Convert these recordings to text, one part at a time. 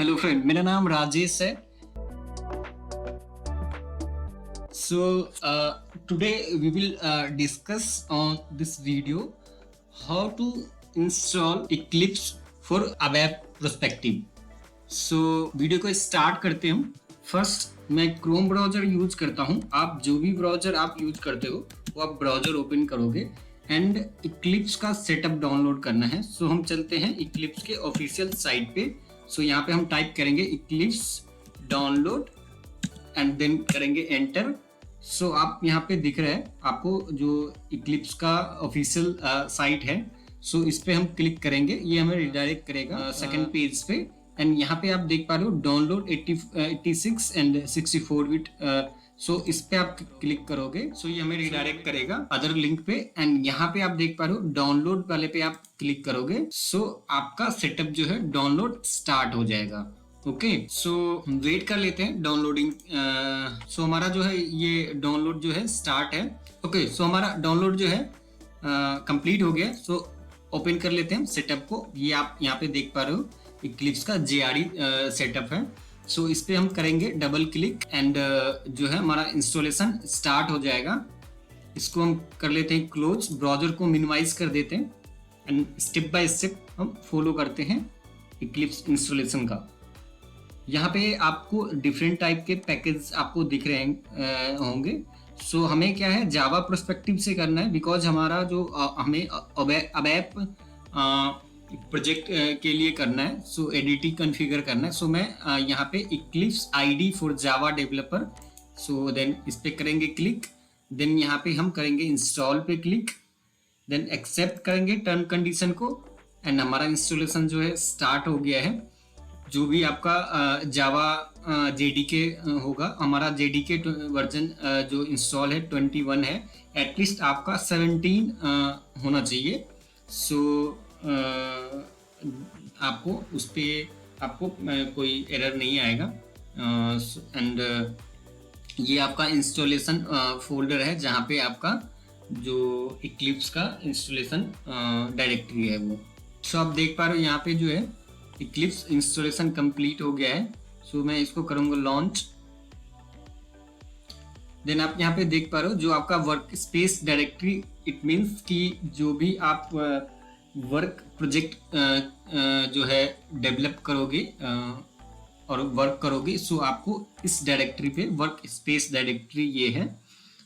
Hello friend, मेरा नाम राजेश है। So today we will discuss on this video how to install Eclipse for ABAP Perspective. So video को start करते हैं हम। फर्स्ट मैं क्रोम ब्राउजर यूज करता हूँ। आप जो भी ब्राउजर आप यूज करते हो वो आप ब्राउजर ओपन करोगे एंड इक्लिप्स का सेटअप डाउनलोड करना है। सो हम चलते हैं इक्लिप्स के ऑफिशियल साइट पे। सो यहाँ पे हम टाइप करेंगे इक्लिप्स डाउनलोड एंड देन करेंगे एंटर। सो आप यहाँ पे दिख रहा है आपको जो इक्लिप्स का ऑफिशियल साइट है। सो इस पे हम क्लिक करेंगे, ये हमें रिडायरेक्ट करेगा सेकंड पेज पे। एंड यहाँ पे आप देख पा रहे हो डाउनलोड 86 एंड 64 बिट। सो इस पे आप क्लिक करोगे, सो ये हमें रिडायरेक्ट करेगा अदर लिंक पे। एंड यहाँ पे आप देख पा रहे हो डाउनलोड वाले पे आप क्लिक करोगे। सो आपका सेटअप जो है डाउनलोड स्टार्ट हो जाएगा। ओके, सो वेट कर लेते हैं डाउनलोडिंग। सो हमारा जो है ये डाउनलोड जो है स्टार्ट है। ओके, सो हमारा डाउनलोड जो है कंप्लीट हो गया। सो ओपन कर लेते हैं सेटअप को। ये आप यहाँ पे देख पा रहे हो इक्लिप्स का JRE सेटअप है। सो इस पे हम करेंगे डबल क्लिक एंड जो है हमारा इंस्टॉलेशन स्टार्ट हो जाएगा। इसको हम कर लेते हैं क्लोज, ब्राउजर को मिनिमाइज कर देते हैं एंड स्टेप बाय स्टेप हम फॉलो करते हैं इक्लिप्स इंस्टॉलेशन का। यहाँ पे आपको डिफरेंट टाइप के पैकेज आपको दिख रहे होंगे। सो हमें क्या है जावा पर्सपेक्टिव से करना है, बिकॉज हमारा जो हमें अबैप प्रोजेक्ट के लिए करना है। सो एडिटिंग कॉन्फ़िगर करना है। सो मैं यहाँ पे Eclipse ID for Java developer. So then इस पे करेंगे क्लिक, देन यहाँ पे हम करेंगे इंस्टॉल पे क्लिक, देन एक्सेप्ट करेंगे टर्म कंडीशन को एंड हमारा इंस्टॉलेशन जो है स्टार्ट हो गया है। जो भी आपका जावा JDK होगा, हमारा JDK वर्जन जो इंस्टॉल है 21 है। एटलीस्ट आपका 17 होना चाहिए। सो आपको उस पर आपको कोई एरर नहीं आएगा। एंड ये आपका इंस्टॉलेशन फोल्डर है जहाँ पे आपका जो इक्लिप्स का इंस्टॉलेशन डायरेक्टरी है वो। सो आप देख पा रहे हो यहाँ पे जो है इक्लिप्स इंस्टॉलेशन कंप्लीट हो गया है। सो मैं इसको करूँगा लॉन्च। देन आप यहाँ पे देख पा रहे हो जो आपका work space directory, it means कि जो भी आप वर्क प्रोजेक्ट जो है डेवलप करोगे और वर्क करोगे, सो आपको इस डायरेक्टरी पे वर्क स्पेस डायरेक्टरी ये है।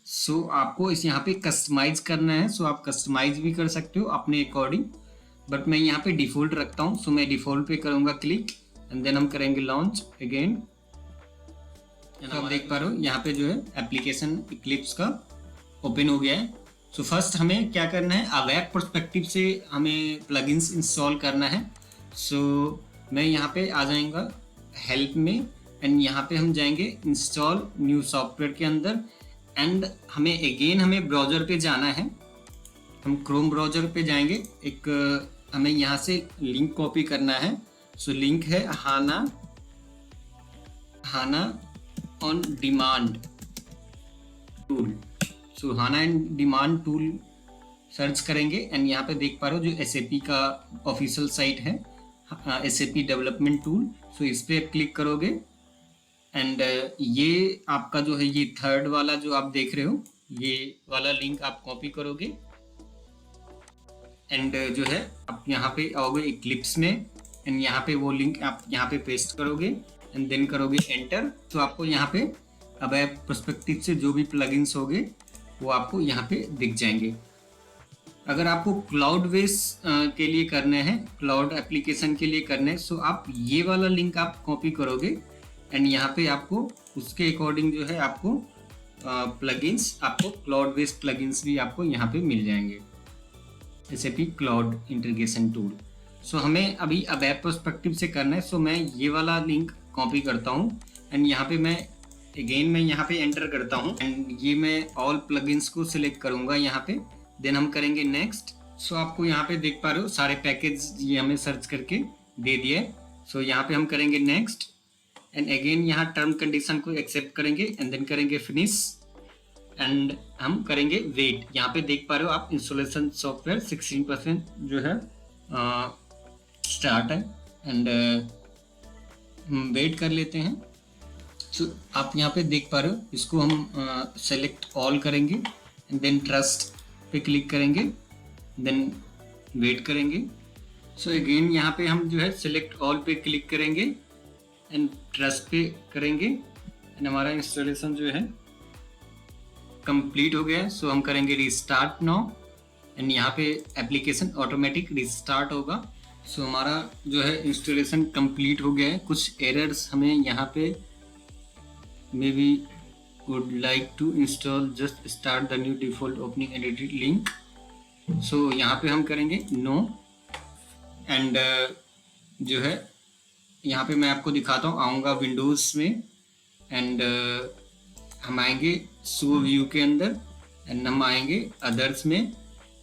सो आपको इस यहाँ पे कस्टमाइज करना है। सो आप कस्टमाइज भी कर सकते हो अपने अकॉर्डिंग, बट मैं यहाँ पे डिफ़ॉल्ट रखता हूँ। सो मैं डिफ़ॉल्ट पे करूँगा क्लिक एंड देन हम करेंगे लॉन्च अगेन। आप देख पा रहे हो यहाँ पे जो है एप्लीकेशन इक्लिप्स का ओपन हो गया है। सो फर्स्ट हमें क्या करना है, अबैप पर्सपेक्टिव से हमें प्लगइन्स इंस्टॉल करना है। सो मैं यहाँ पे आ जाऊँगा हेल्प में एंड यहाँ पे हम जाएंगे इंस्टॉल न्यू सॉफ्टवेयर के अंदर एंड हमें ब्राउज़र पे जाना है। हम क्रोम ब्राउज़र पे जाएंगे। एक हमें यहाँ से लिंक कॉपी करना है। सो लिंक है HANA on demand tool. So HANA and demand tool search करेंगे एंड यहाँ पे देख पा रहे हो जो SAP का ऑफिशियल साइट है SAP डेवलपमेंट टूल। सो इस पे क्लिक करोगे एंड ये आपका जो है ये थर्ड वाला जो आप देख रहे हो ये वाला लिंक आप कॉपी करोगे एंड जो है आप यहाँ पे आओगे इक्लिप्स में एंड यहाँ पे वो लिंक आप यहाँ पे पेस्ट करोगे एंड देन करोगे एंटर। तो आपको यहाँ पे अबैप पर्सपेक्टिव से जो भी प्लगइन्स होंगे वो आपको यहाँ पे दिख जाएंगे। अगर आपको क्लाउड बेस के लिए करने हैं, क्लाउड एप्लीकेशन के लिए करने हैं, सो आप ये वाला लिंक आप कॉपी करोगे एंड यहाँ पे आपको उसके अकॉर्डिंग जो है आपको प्लगइन्स, आपको क्लाउड बेस्ड प्लगइन्स भी आपको यहाँ पे मिल जाएंगे SAP क्लाउड इंटीग्रेशन टूल। सो हमें अभी अबैप पर्सपेक्टिव से करना है। सो मैं ये वाला लिंक कॉपी करता हूँ एंड यहाँ पे मैं यहाँ पे एंटर करता हूँ एंड ये मैं ऑल प्लगइन्स को सिलेक्ट करूँगा यहाँ पे। देन हम करेंगे नेक्स्ट। सो आपको यहाँ पे देख पा रहे हो सारे पैकेज ये हमें सर्च करके दे दिए। सो यहाँ पे हम करेंगे नेक्स्ट एंड अगेन यहाँ टर्म कंडीशन को एक्सेप्ट करेंगे एंड देन करेंगे फिनिश एंड हम करेंगे वेट। यहाँ पे देख पा रहे हो आप इंस्टॉलेशन सॉफ्टवेयर 16% जो है स्टार्ट है एंड वेट कर लेते हैं। तो आप यहाँ पे देख पा रहे हो, इसको हम सेलेक्ट ऑल करेंगे एंड देन ट्रस्ट पे क्लिक करेंगे, देन वेट करेंगे। सो अगेन यहाँ पे हम जो है सेलेक्ट ऑल पे क्लिक करेंगे एंड ट्रस्ट पे करेंगे एंड हमारा इंस्टॉलेशन जो है कंप्लीट हो गया है। सो हम करेंगे रिस्टार्ट नाउ एंड यहाँ पे एप्लीकेशन ऑटोमेटिक रिस्टार्ट होगा। सो हमारा जो है इंस्टॉलेशन कंप्लीट हो गया है। कुछ एरर्स हमें यहाँ पे maybe would like to install just start the new default opening edited link. So यहाँ पे हम करेंगे नो एंड जो है यहाँ पे मैं आपको दिखाता हूँ, आऊँगा विंडोज़ में एंड हम आएंगे शो व्यू के अंदर एंड हम आएंगे अदर्स में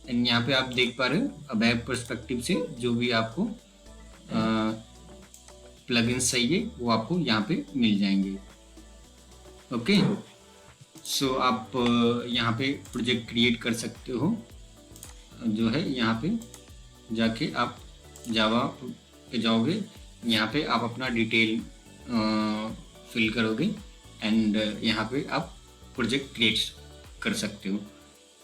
एंड यहाँ पे आप देख पा रहे हो वेब पर्सपेक्टिव से जो भी आपको प्लगइन्स चाहिए वो आपको यहाँ पे मिल जाएंगे। ओके, सो आप यहाँ पे प्रोजेक्ट क्रिएट कर सकते हो। जो है यहाँ पे जाके आप जावा पे जाओगे, यहाँ पे आप अपना डिटेल फिल करोगे एंड यहाँ पे आप प्रोजेक्ट क्रिएट कर सकते हो।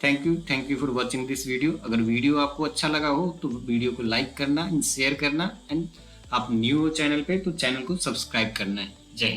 Thank you for watching this video. अगर वीडियो आपको अच्छा लगा हो तो वीडियो को लाइक करना एंड शेयर करना एंड आप न्यू हो चैनल पे तो चैनल को सब्सक्राइब करना है। जय हिंद।